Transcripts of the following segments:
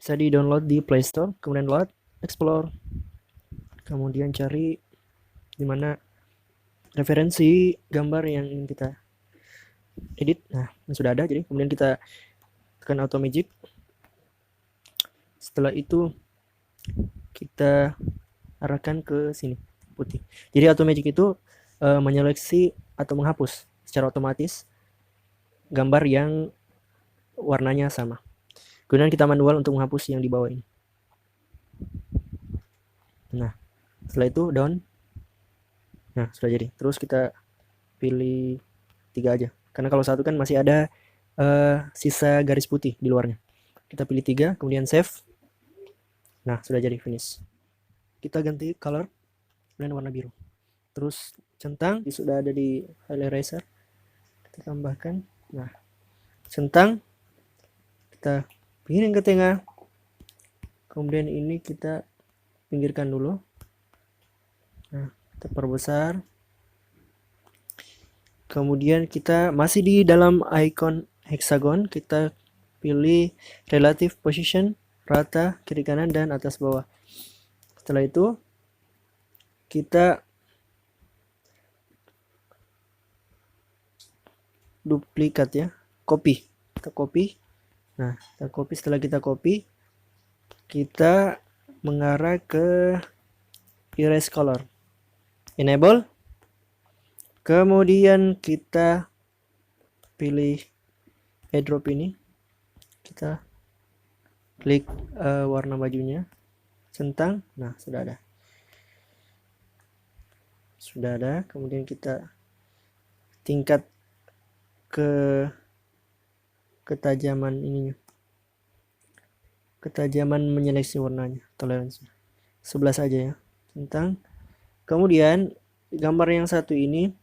Bisa di-download di Play Store, kemudian load, explore, kemudian cari di mana referensi gambar yang ingin kita edit. Nah, sudah ada, jadi kemudian kita tekan auto magic. Setelah itu kita arahkan ke sini putih. Jadi auto magic itu menyeleksi atau menghapus secara otomatis gambar yang warnanya sama. Kemudian kita manual untuk menghapus yang di bawah ini. Nah, setelah itu down. Nah, sudah jadi. Terus kita pilih 3 aja. Karena kalau satu kan masih ada sisa garis putih di luarnya. Kita pilih 3, kemudian save. Nah, sudah jadi finish. Kita ganti color, kemudian warna biru. Terus centang sudah ada di file eraser. Kita tambahkan. Nah, centang kita pinggirkan ke tengah. Kemudian ini kita pinggirkan dulu. Nah, kita perbesar. Kemudian kita masih di dalam icon hexagon, kita pilih relative position, rata, kiri kanan, dan atas bawah. Setelah itu kita duplikat ya, copy. Kita copy. Nah, kita copy. Setelah kita copy, kita mengarah ke erase color. Enable. Kemudian kita pilih airdrop ini. Kita klik warna bajunya. Centang. Nah, sudah ada. Sudah ada. Kemudian kita tingkat ke ketajaman ininya. Ketajaman menyeleksi warnanya, toleransi. 11 aja ya. Centang. Kemudian gambar yang satu ini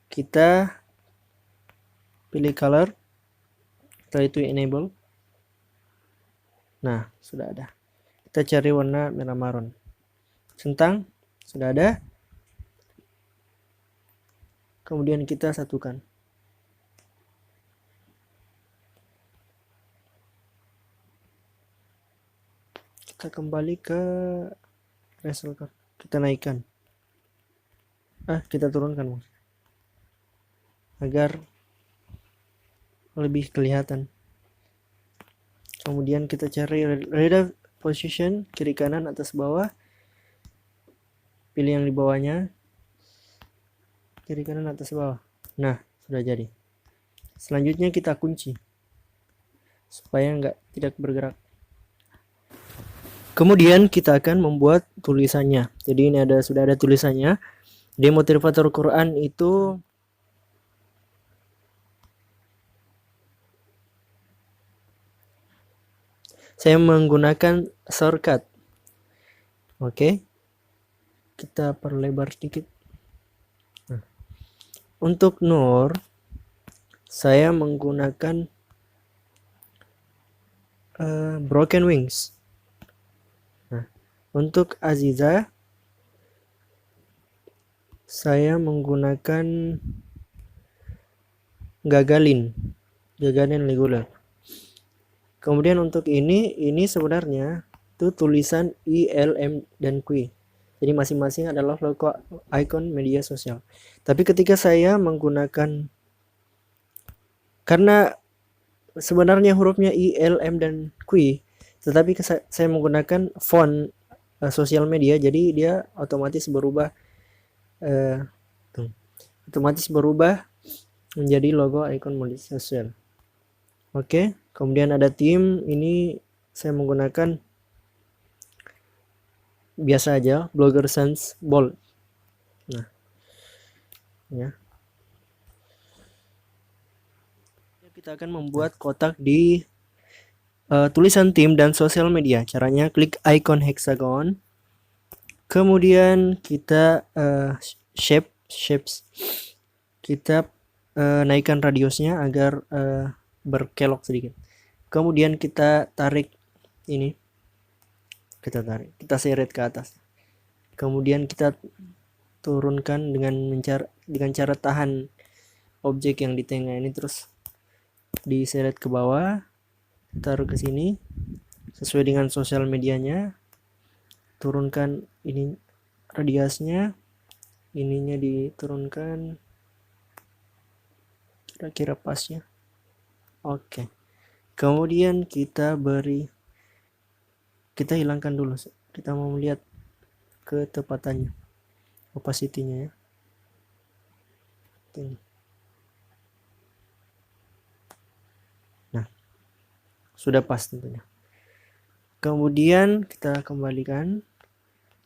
kita pilih color, setelah itu enable. Nah, sudah ada. Kita cari warna merah marun. Centang, sudah ada. Kemudian kita satukan. Kita kembali ke resolusi. Kita naikkan. Kita turunkan agar lebih kelihatan. Kemudian kita cari relative position, kiri kanan, atas bawah. Pilih yang di bawahnya. Kiri kanan, atas bawah. Nah, sudah jadi. Selanjutnya kita kunci supaya tidak bergerak. Kemudian kita akan membuat tulisannya. Jadi ini sudah ada tulisannya. Di motivator Quran itu saya menggunakan shortcut. Oke. Kita perlebar sedikit. Nah, untuk Nur saya menggunakan Broken Wings. Nah, untuk Aziza saya menggunakan Gagalin Regular. Kemudian untuk ini sebenarnya itu tulisan I, L, M, dan Q. Jadi masing-masing adalah logo icon media sosial. Tapi ketika saya menggunakan, karena sebenarnya hurufnya I, L, M, dan Q, tetapi saya menggunakan font sosial media, jadi dia otomatis berubah menjadi logo icon media sosial. Oke, kemudian ada tim, ini saya menggunakan biasa aja, Blogger Sans Bold. Nah, ya. Kita akan membuat kotak di tulisan tim dan sosial media. Caranya klik icon hexagon. Kemudian kita shapes. Kita naikkan radiusnya agar berkelok sedikit. Kemudian kita tarik ini. Kita seret ke atas. Kemudian kita turunkan dengan cara tahan objek yang di tengah ini, terus diseret ke bawah, taruh ke sini sesuai dengan sosial medianya, turunkan ini radiusnya, ininya diturunkan kira-kira pasnya. Oke. Kemudian kita hilangkan dulu, kita mau melihat ketepatannya, opacity-nya ya. Ini. Nah, sudah pas tentunya. Kemudian kita kembalikan.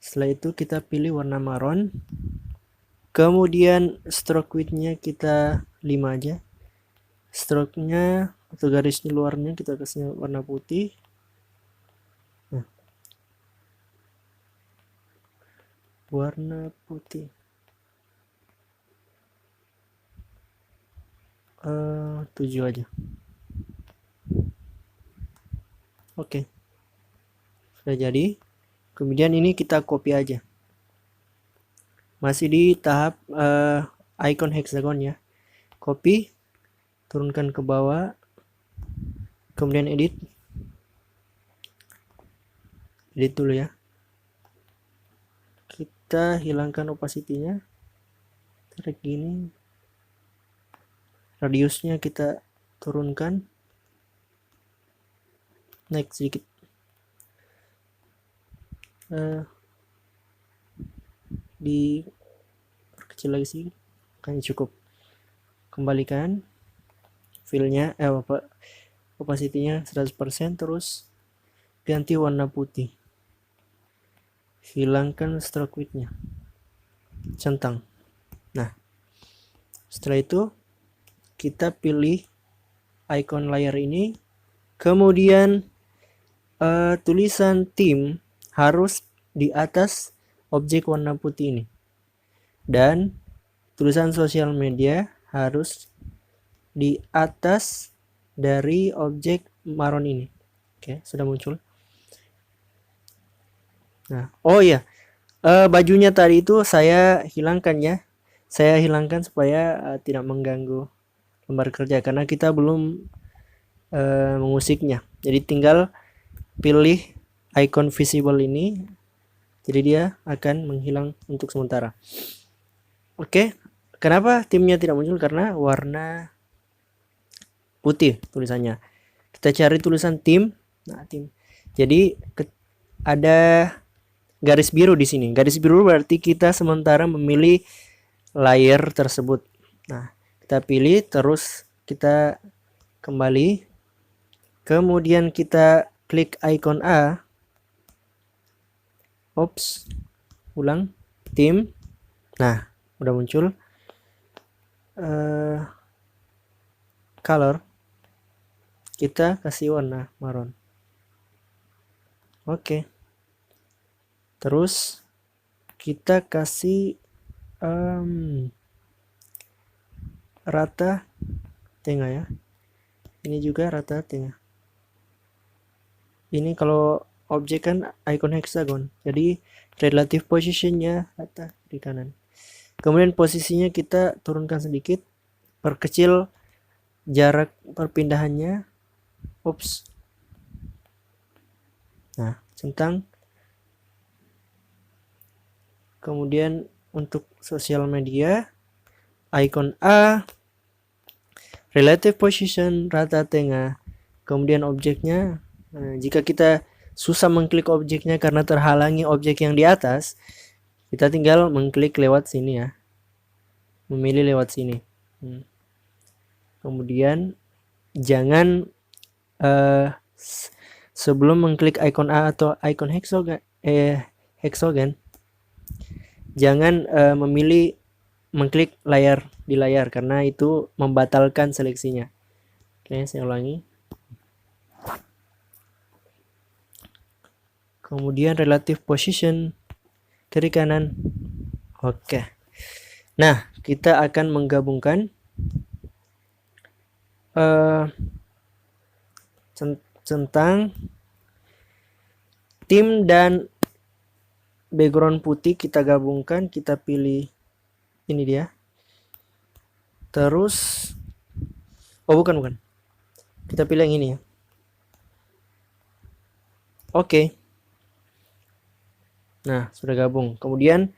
Setelah itu kita pilih warna marron. Kemudian stroke width-nya kita 5 aja. Stroke-nya atau garis di luarnya kita kasih warna putih. Nah, warna putih. 7 aja. Oke. Sudah jadi. Kemudian ini kita copy aja. Masih di tahap icon hexagon ya. Copy, turunkan ke bawah, kemudian edit dulu ya. Kita hilangkan opacity-nya, tarik gini, radiusnya kita turunkan, naik sedikit, di kecil lagi sih, kan cukup. Kembalikan fill-nya, opacity-nya 100%, terus ganti warna putih. Hilangkan stroke width-nya, centang. Nah, setelah itu kita pilih icon layer ini, kemudian tulisan theme harus di atas objek warna putih ini, dan tulisan sosial media harus di atas dari objek marron ini. Oke, sudah muncul. Nah, oh ya, bajunya tadi itu saya hilangkan ya. Saya hilangkan supaya tidak mengganggu lembar kerja, karena kita belum mengusiknya. Jadi tinggal pilih icon visible ini, jadi dia akan menghilang untuk sementara. Oke, kenapa timnya tidak muncul? Karena warna putih tulisannya. Kita cari tulisan tim. Nah, tim. Jadi ada garis biru di sini. Garis biru berarti kita sementara memilih layer tersebut. Nah, kita pilih, terus kita kembali. Kemudian kita klik icon A. Ops. Ulang. Tim. Nah, udah muncul. Color. Kita kasih warna marron. Oke. Terus kita kasih rata tengah ya. Ini juga rata tengah. Ini kalau objek kan icon hexagon, jadi relative positionnya rata di kanan. Kemudian posisinya kita turunkan sedikit, perkecil jarak perpindahannya. Oops. Nah, centang. Kemudian untuk sosial media, icon A, relative position rata tengah. Kemudian objeknya, jika kita susah mengklik objeknya karena terhalangi objek yang di atas, kita tinggal mengklik lewat sini ya, memilih lewat sini. Kemudian jangan sebelum mengklik icon A atau icon hexagon, jangan memilih mengklik layar di layar, karena itu membatalkan seleksinya. Oke, saya ulangi. Kemudian relative position kiri kanan. Oke. Nah, kita akan menggabungkan centang tim dan background putih, kita gabungkan, kita pilih Ini dia. Terus, oh bukan. Kita pilih yang ini ya. Oke. Nah, sudah gabung. Kemudian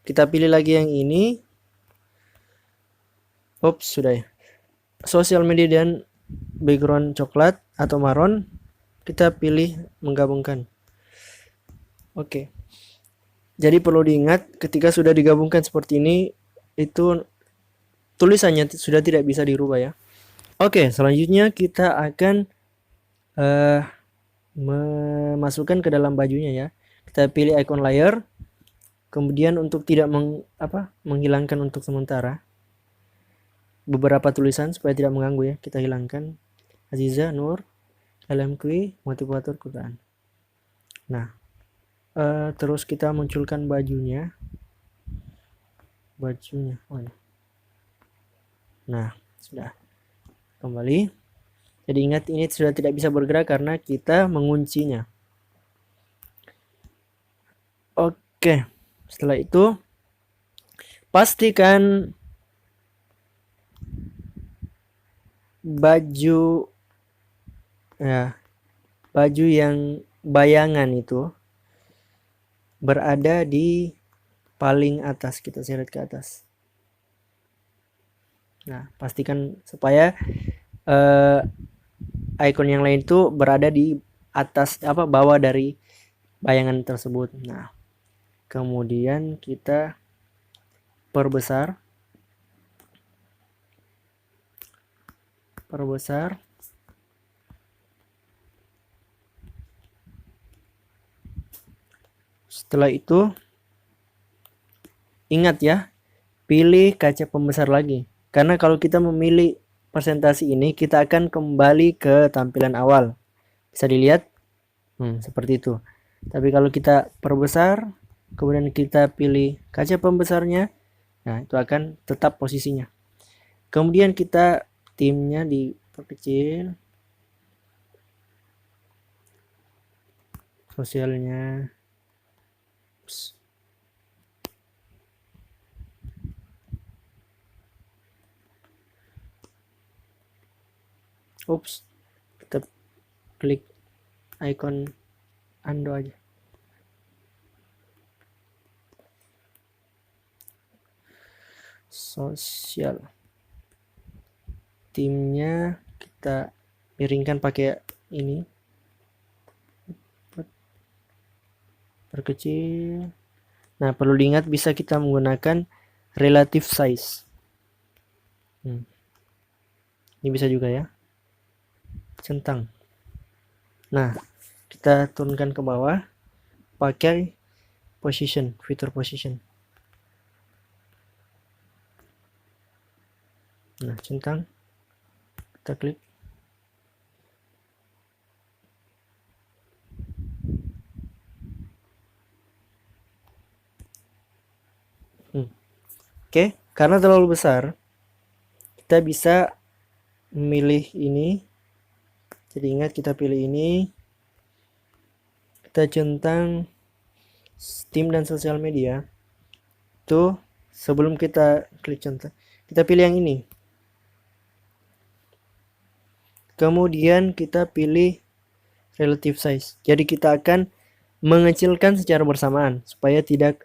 kita pilih lagi yang ini. Oops, sudah ya. Sosial media dan background coklat atau marron. Kita pilih menggabungkan. Oke. Jadi perlu diingat ketika sudah digabungkan seperti ini, itu tulisannya sudah tidak bisa dirubah ya. Oke, selanjutnya kita akan memasukkan ke dalam bajunya ya. Kita pilih icon layer. Kemudian untuk tidak menghilangkan untuk sementara beberapa tulisan supaya tidak mengganggu ya, kita hilangkan Aziza, Nur, LMQ, motivator Quran. Nah, terus kita munculkan bajunya. Oh ya. Nah, sudah kembali. Jadi ingat ini sudah tidak bisa bergerak karena kita menguncinya. Oke, setelah itu pastikan baju yang bayangan itu berada di paling atas. Kita seret ke atas. Nah, pastikan supaya icon yang lain itu berada di atas bawah dari bayangan tersebut. Nah, kemudian kita perbesar. Setelah itu ingat ya, pilih kaca pembesar lagi. Karena kalau kita memilih presentasi ini, kita akan kembali ke tampilan awal. Bisa dilihat seperti itu. Tapi kalau kita perbesar, kemudian kita pilih kaca pembesarnya, nah itu akan tetap posisinya. Kemudian kita timnya diperkecil, sosialnya. Ups, kita klik icon undo aja. Sosial, timnya kita miringkan pakai ini, perkecil. Nah, perlu diingat bisa kita menggunakan relative size. Ini bisa juga ya, centang. Nah, kita turunkan ke bawah pakai position, fitur position. Nah, centang, kita klik. Oke, karena terlalu besar, kita bisa memilih ini. Jadi ingat, kita pilih ini, kita centang tim dan sosial media. Tuh, sebelum kita klik centang, kita pilih yang ini. Kemudian kita pilih relative size. Jadi kita akan mengecilkan secara bersamaan supaya tidak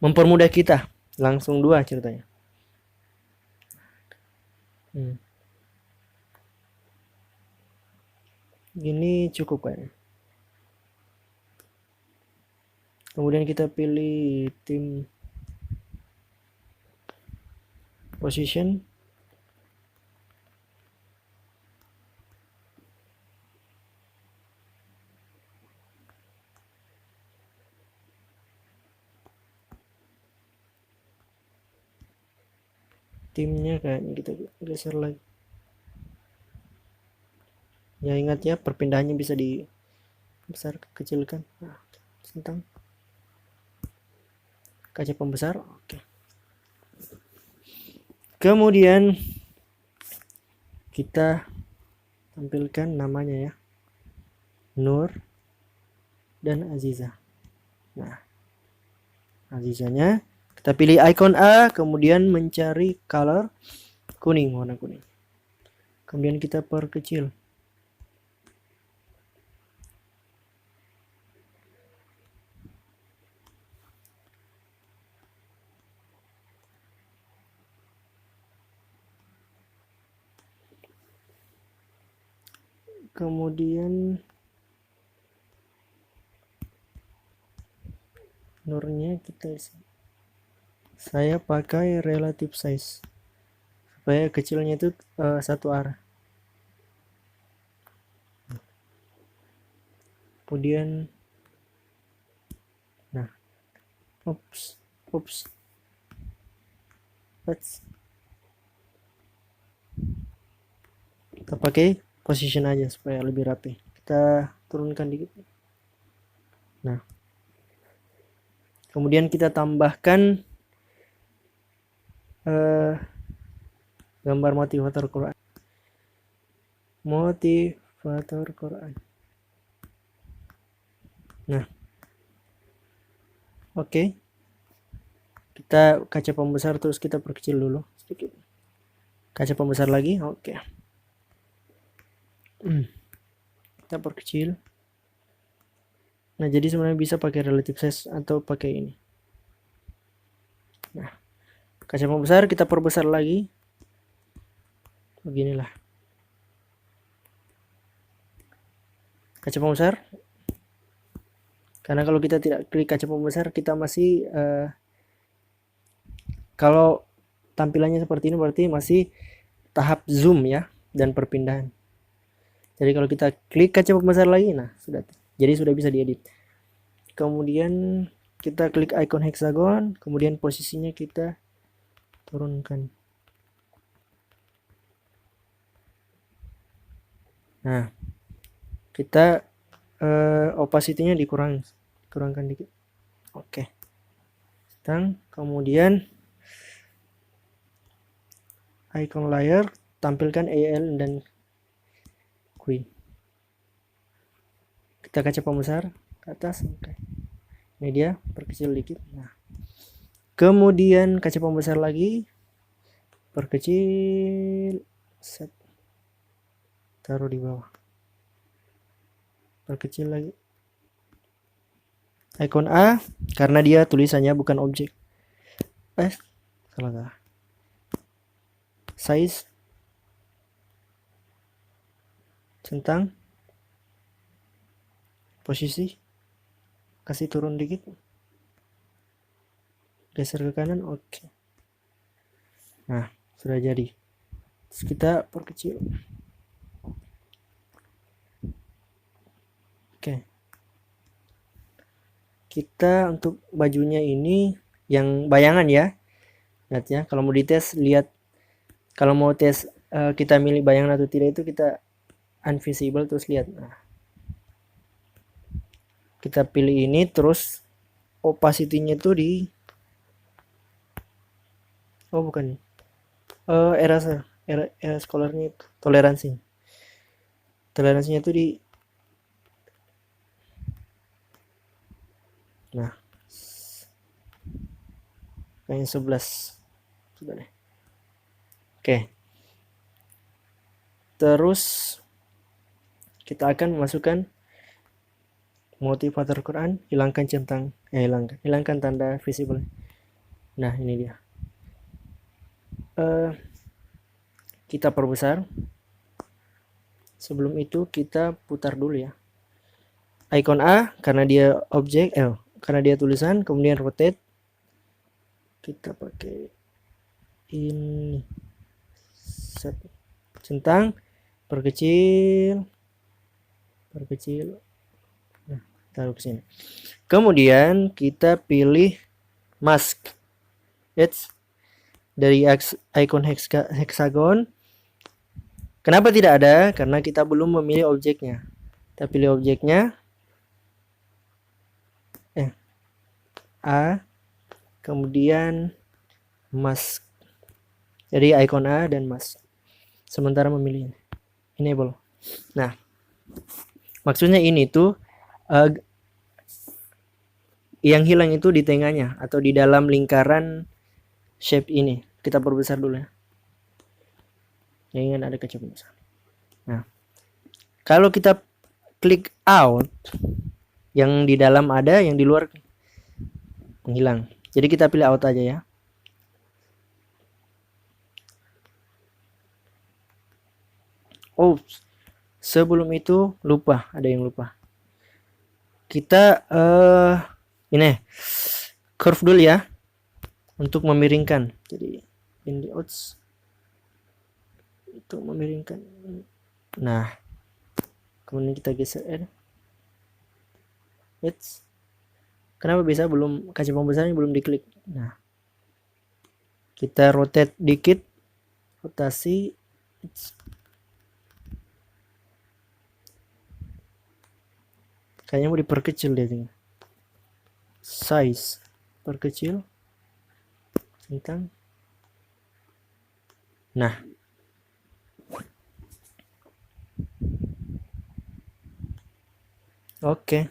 mempermudah kita. Langsung 2 ceritanya. Ini cukup kayaknya. Kemudian kita pilih tim position. Timnya kayaknya kita geser lagi. Ya ingat ya, perpindahannya bisa dibesar kecilkan. Nah, centang kaca pembesar. Oke. Kemudian kita tampilkan namanya ya, Nur dan Aziza. Nah, Nah, sisanya kita pilih icon A, kemudian mencari color kuning, warna kuning. Kemudian kita perkecil. Kemudian nurnya kita isi. Saya pakai relative size supaya kecilnya itu satu arah. Kemudian nah, oops, kita pakai position aja supaya lebih rapi. Kita turunkan dikit. Nah, kemudian kita tambahkan gambar motivator Quran. Nah, oke. Kita kaca pembesar terus kita perkecil dulu sedikit. Kaca pembesar lagi, oke. Kita perkecil. Nah, jadi sebenarnya bisa pakai relative size atau pakai ini. Nah, kaca pembesar kita perbesar lagi. Beginilah. Kaca pembesar. Karena kalau kita tidak klik kaca pembesar, kita masih kalau tampilannya seperti ini berarti masih tahap zoom ya dan perpindahan. Jadi kalau kita klik kaca pembesar lagi, nah sudah. Jadi sudah bisa diedit. Kemudian kita klik icon hexagon, kemudian posisinya kita turunkan. Nah, kita opacity-nya dikurangkan dikit. Oke. Kemudian icon layer tampilkan AL dan Queen. Kita kaca pembesar ke atas. Oke. Ini dia, perkecil dikit. Nah, kemudian kaca pembesar lagi, perkecil, set, taruh di bawah, perkecil lagi. Icon A karena dia tulisannya bukan objek. Salah. Size, centang, posisi, kasih turun dikit, geser ke kanan, oke. Nah, sudah jadi. Terus kita perkecil. Oke. Kita untuk bajunya ini yang bayangan ya. Lihat ya, kalau mau dites lihat, kalau mau tes kita milih bayangan atau tidak itu kita invisible terus lihat. Nah, kita pilih ini terus opacity-nya itu di bukan erase color-nya itu toleransinya itu di nah kayaknya 11 sudah deh. Oke, terus kita akan memasukkan motivator Quran, hilangkan centang, hilangkan tanda visible. Nah, ini dia. Kita perbesar. Sebelum itu kita putar dulu ya. Icon A karena dia objek, karena dia tulisan, kemudian rotate. Kita pakai ini. Set. Centang, perkecil. Nah, taruh ke sini. Kemudian kita pilih mask. It's dari icon hexagon. Kenapa tidak ada? Karena kita belum memilih objeknya. Kita pilih objeknya. A. Kemudian mask. Jadi icon A dan mask. Sementara memilih enable. Nah, maksudnya ini tuh Yang hilang itu di tengahnya atau di dalam lingkaran shape ini. Kita perbesar dulu ya. Yang ingin ada kecepatan. Nah, kalau kita klik out, yang di dalam ada, yang di luar menghilang. Jadi kita pilih out aja ya. Oh, sebelum itu lupa, ada yang lupa. Kita ini curve dulu ya untuk memiringkan. Jadi in the outs untuk memiringkan. Nah, kemudian kita geser. Kenapa bisa belum kaca pembesarnya belum diklik? Nah, kita rotate dikit, rotasi. Kayaknya mau diperkecil dia tinggal. Size perkecil. Centang. Nah, oke.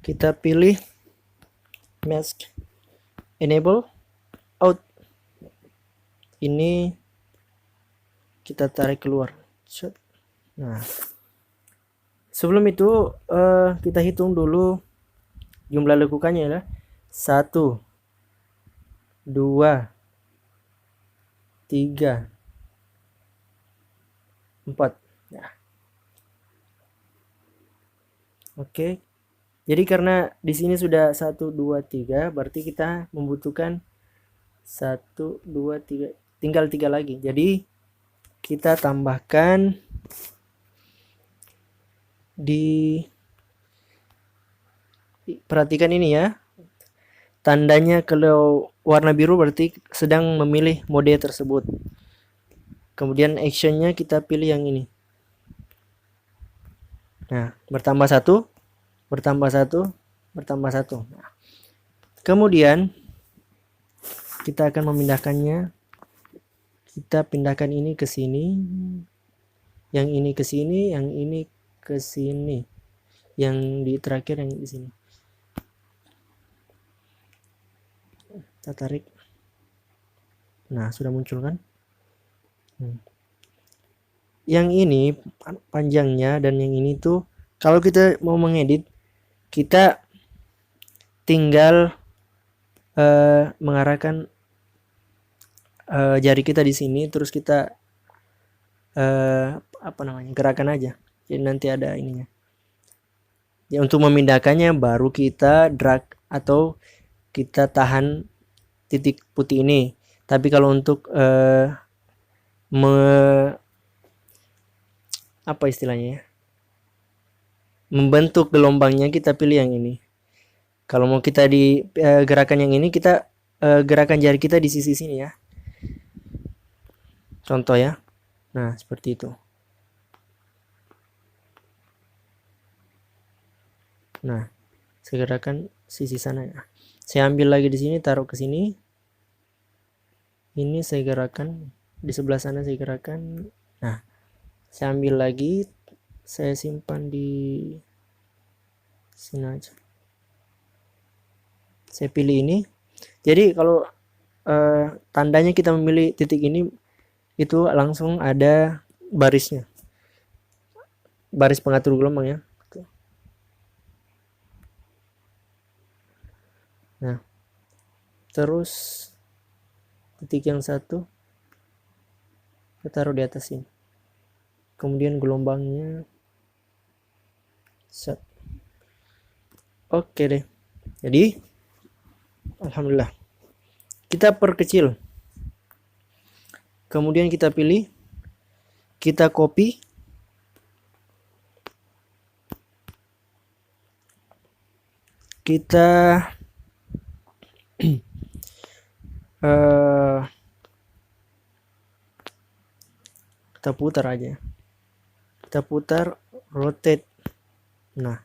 Kita pilih mask enable out. Ini kita tarik keluar. Nah, sebelum itu kita hitung dulu jumlah lekukannya ya. 1 2 3 4. Nah. Oke. Jadi karena di sini sudah 1 2 3, berarti kita membutuhkan 1 2 3, tinggal 3 lagi. Jadi kita tambahkan perhatikan ini ya. Tandanya kalau warna biru berarti sedang memilih mode tersebut. Kemudian actionnya kita pilih yang ini. Nah, bertambah 1, bertambah 1, bertambah 1. Nah, kemudian kita akan memindahkannya. Kita pindahkan ini ke sini, yang ini ke sini, yang ini ke sini, yang di terakhir yang di sini. Kita tarik. Nah, sudah muncul kan? Yang ini panjangnya dan yang ini tuh kalau kita mau mengedit, kita tinggal mengarahkan jari kita di sini, terus kita apa namanya, gerakan aja. Jadi nanti ada ininya. Ya, untuk memindahkannya baru kita drag atau kita tahan titik putih ini. Tapi kalau untuk apa istilahnya ya, membentuk gelombangnya, kita pilih yang ini. Kalau mau kita di gerakan yang ini, kita gerakan jari kita di sisi sini ya. Contoh ya. Nah, seperti itu. Nah, saya gerakan sisi sana ya. Saya ambil lagi di sini, taruh ke sini. Ini saya gerakan di sebelah sana, saya gerakan. Nah, saya ambil lagi, saya simpan di sini aja. Saya pilih ini. Jadi kalau tandanya kita memilih titik ini, itu langsung ada barisnya, baris pengatur gelombang ya. Nah, terus titik yang satu kita taruh di atas ini, kemudian gelombangnya set. Oke deh, jadi alhamdulillah kita perkecil, kemudian kita pilih, kita copy, kita kita putar aja, kita putar, rotate. Nah,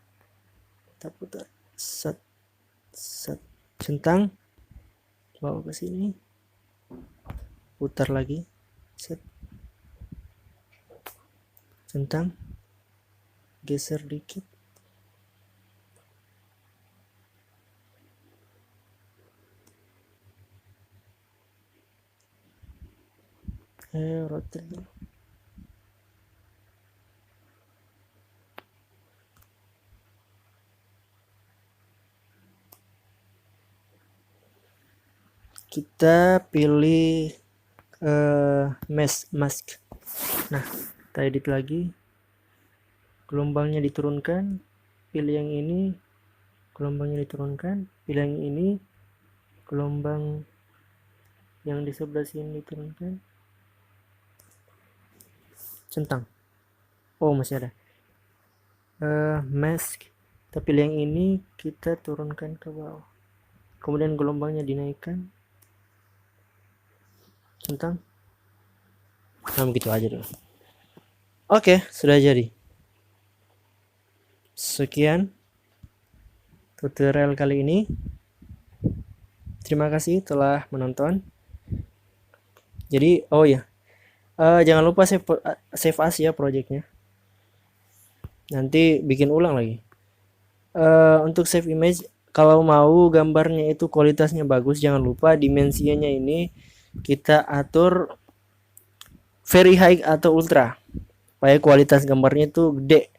kita putar, set set, centang, bawa ke sini, putar lagi, set, centang, geser dikit. Rotate dulu. Kita pilih mask. Nah, kita edit lagi, gelombangnya diturunkan, pilih yang ini, gelombangnya diturunkan, pilih yang ini, gelombang yang di sebelah sini diturunkan, centang. Oh, masih ada. Mask, kita pilih yang ini, kita turunkan ke bawah, kemudian gelombangnya dinaikkan, centang. Nah, begitu aja dulu. Oke, sudah jadi. Sekian tutorial kali ini. Terima kasih telah menonton. Jadi, oh ya, jangan lupa save as ya projectnya. Nanti bikin ulang lagi. Untuk save image, kalau mau gambarnya itu kualitasnya bagus, jangan lupa dimensinya ini kita atur very high atau ultra, supaya kualitas gambarnya itu gede,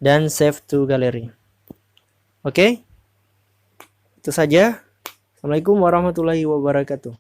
dan save to gallery. Oke, itu saja. Assalamualaikum warahmatullahi wabarakatuh.